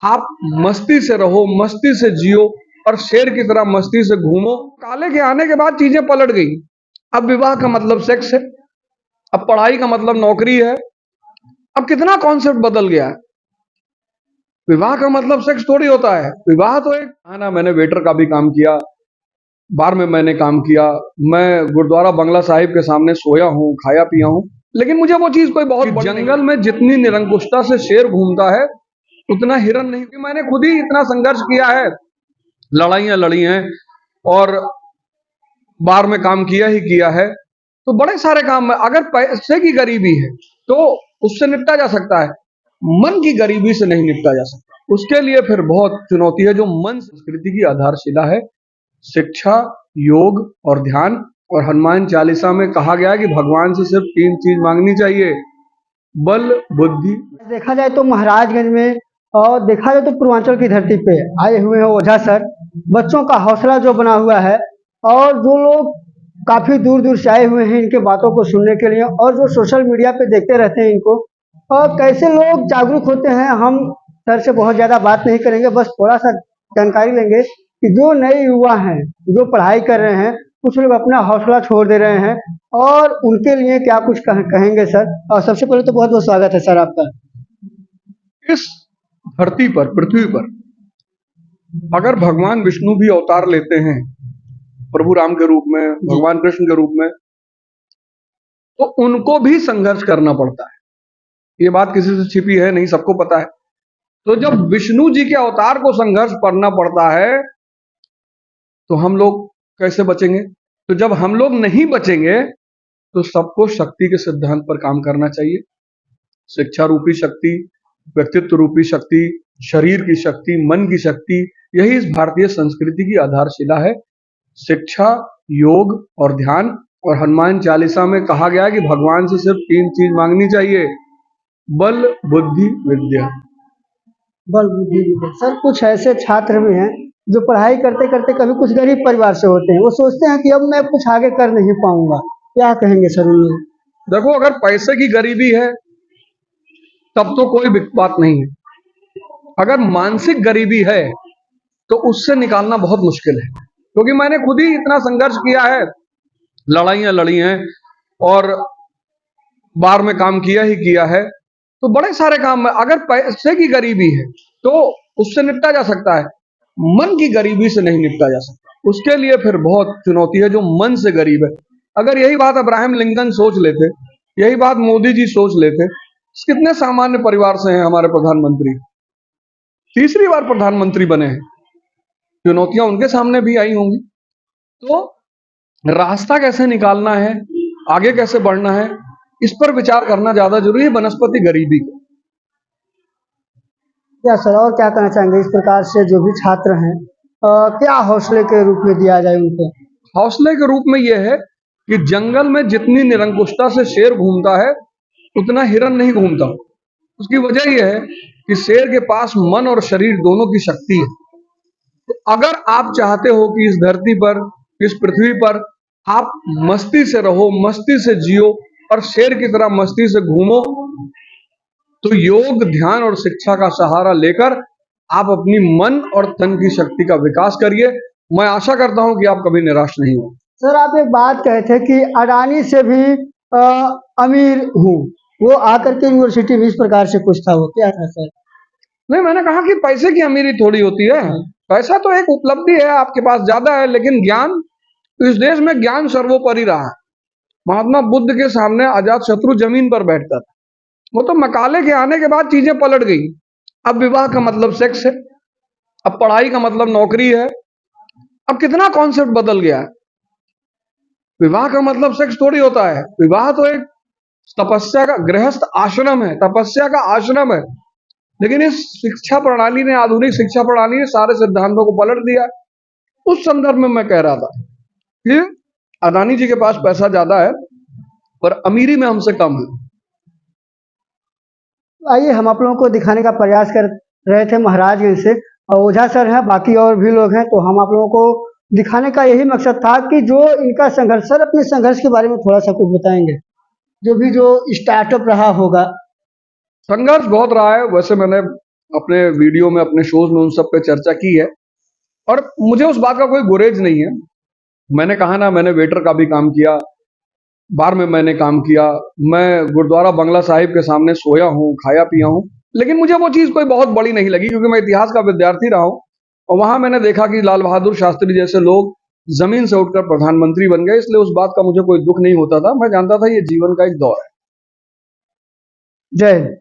आप मस्ती से रहो, मस्ती से जियो और शेर की तरह मस्ती से घूमो। काले के आने के बाद चीजें पलट गई। अब विवाह का मतलब सेक्स है, अब पढ़ाई का मतलब नौकरी है। अब कितना कॉन्सेप्ट बदल गया है। विवाह का मतलब सेक्स थोड़ी होता है। विवाह तो एक ना, मैंने वेटर का भी काम किया, बार में मैंने काम किया, मैं गुरुद्वारा बंगला साहिब के सामने सोया हूँ, खाया पिया हूँ, लेकिन मुझे वो चीज कोई बहुत जंगल में जितनी निरंकुशता से शेर घूमता है उतना हिरन नहीं। क्योंकि मैंने खुद ही इतना संघर्ष किया है, लड़ाइयां लड़ी हैं और बार में काम किया ही किया है। तो बड़े सारे काम में अगर पैसे की गरीबी है तो उससे निपटा जा सकता है, मन की गरीबी से नहीं निपटा जा सकता। उसके लिए फिर बहुत चुनौती है। जो मन संस्कृति की आधारशिला है, शिक्षा, योग और ध्यान। और हनुमान चालीसा में कहा गया है कि भगवान से सिर्फ 3 चीज मांगनी चाहिए: बल, बुद्धि। देखा जाए तो महाराजगंज में और देखा जाए तो पूर्वांचल की धरती पे आए हुए हैं ओझा सर। बच्चों का हौसला जो बना हुआ है और जो लोग काफी दूर दूर से आए हुए हैं इनके बातों को सुनने के लिए और जो सोशल मीडिया पे देखते रहते हैं इनको, और कैसे लोग जागरूक होते हैं। हम सर से बहुत ज्यादा बात नहीं करेंगे, बस थोड़ा सा जानकारी लेंगे कि जो नए युवा हैं जो पढ़ाई कर रहे हैं, कुछ लोग अपना हौसला छोड़ दे रहे हैं और उनके लिए क्या कुछ कहेंगे सर। और सबसे पहले तो बहुत बहुत स्वागत है सर आपका। इस धरती पर, पृथ्वी पर अगर भगवान विष्णु भी अवतार लेते हैं प्रभु राम के रूप में, भगवान कृष्ण के रूप में, तो उनको भी संघर्ष करना पड़ता है। ये बात किसी से छिपी है नहीं, सबको पता है। तो जब विष्णु जी के अवतार को संघर्ष करना पड़ता है तो हम लोग कैसे बचेंगे? तो जब हम लोग नहीं बचेंगे तो सबको शक्ति के सिद्धांत पर काम करना चाहिए। शिक्षा रूपी शक्ति, व्यक्तित्व रूपी शक्ति, शरीर की शक्ति, मन की शक्ति, यही इस भारतीय संस्कृति की आधारशिला है। शिक्षा, योग और ध्यान। और हनुमान चालीसा में कहा गया है कि भगवान से सिर्फ 3 चीज मांगनी चाहिए: बल, बुद्धि, विद्या। बल बुद्धि विद्या। सर कुछ ऐसे छात्र भी हैं जो पढ़ाई करते करते कभी कुछ गरीब परिवार से होते हैं, वो सोचते हैं कि अब मैं कुछ आगे कर नहीं पाऊंगा, क्या कहेंगे सर उन्हें? देखो, अगर पैसे की गरीबी है तब तो कोई बात नहीं है। अगर मानसिक गरीबी है तो उससे निकालना बहुत मुश्किल है। क्योंकि मैंने खुद ही इतना संघर्ष किया है, लड़ाइयां लड़ी हैं और बार में काम किया ही किया है। तो बड़े सारे काम में अगर पैसे की गरीबी है तो उससे निपटा जा सकता है, मन की गरीबी से नहीं निपटा जा सकता। उसके लिए फिर बहुत चुनौती है। जो मन से गरीब है, अगर यही बात अब्राहम लिंकन सोच लेते, यही बात मोदी जी सोच लेते, कितने सामान्य परिवार से हैं हमारे प्रधानमंत्री, तीसरी बार प्रधानमंत्री बने हैं, चुनौतियां उनके सामने भी आई होंगी। तो रास्ता कैसे निकालना है, आगे कैसे बढ़ना है, इस पर विचार करना ज्यादा जरूरी है बनस्पति गरीबी को। क्या सर और क्या कहना चाहेंगे इस प्रकार से जो भी छात्र हैं, क्या हौसले के रूप में दिया जाए उनको? हौसले के रूप में यह है कि जंगल में जितनी निरंकुशता से शेर घूमता है उतना हिरन नहीं घूमता। उसकी वजह यह है कि शेर के पास मन और शरीर दोनों की शक्ति है। तो अगर आप चाहते हो कि इस धरती पर, इस पृथ्वी पर आप मस्ती से रहो, मस्ती से जियो और शेर की तरह मस्ती से घूमो, तो योग, ध्यान और शिक्षा का सहारा लेकर आप अपनी मन और तन की शक्ति का विकास करिए। मैं आशा करता हूं कि आप कभी निराश नहीं हो। सर आप एक बात कहे थे कि अडानी से भी अ, अमीर हूँ, वो आकर के यूनिवर्सिटी भी इस प्रकार से कुछ था, वो क्या था सर? नहीं, मैंने कहा कि पैसे की अमीरी थोड़ी होती है। पैसा तो एक उपलब्धि है, आपके पास ज्यादा है, लेकिन ज्ञान, इस देश में ज्ञान सर्वोपरि रहा है। महात्मा बुद्ध के सामने अजात शत्रु जमीन पर बैठता था। वो तो मकाले के आने के बाद चीजें पलट गई। अब विवाह का मतलब सेक्स है, अब पढ़ाई का मतलब नौकरी है। अब कितना कॉन्सेप्ट बदल गया है। विवाह का मतलब सेक्स थोड़ी होता है। विवाह तो एक तपस्या का, गृहस्थ आश्रम है, तपस्या का आश्रम है। लेकिन इस शिक्षा प्रणाली ने, आधुनिक शिक्षा प्रणाली ने सारे सिद्धांतों को पलट दिया। उस संदर्भ में मैं कह रहा था कि अदानी जी के पास पैसा ज्यादा है पर अमीरी में हमसे कम है। आइए हम आप लोगों को दिखाने का प्रयास कर रहे थे महाराजगंज से, और ओझा सर हैं, बाकी और भी लोग हैं, तो हम आप लोगों को दिखाने का यही मकसद था कि जो इनका संघर्ष, सर अपने संघर्ष के बारे में थोड़ा सा कुछ बताएंगे, जो भी जो स्टार्टअप रहा होगा। संघर्ष बहुत रहा है। वैसे मैंने अपने वीडियो में, अपने शोज में उन सब पे चर्चा की है। और मुझे उस बात का कोई गुरेज नहीं है। मैंने कहा ना, मैंने वेटर का भी काम किया, बार में मैंने काम किया, मैं गुरुद्वारा बंगला साहिब के सामने सोया हूँ, खाया पिया हूँ, लेकिन मुझे वो चीज़ कोई बहुत बड़ी नहीं लगी, क्योंकि मैं इतिहास का विद्यार्थी रहा हूँ और वहां मैंने देखा कि लाल बहादुर शास्त्री जैसे लोग जमीन से उठकर प्रधानमंत्री बन गए, इसलिए उस बात का मुझे कोई दुख नहीं होता था। मैं जानता था ये जीवन का एक दौर है। जय हिंद।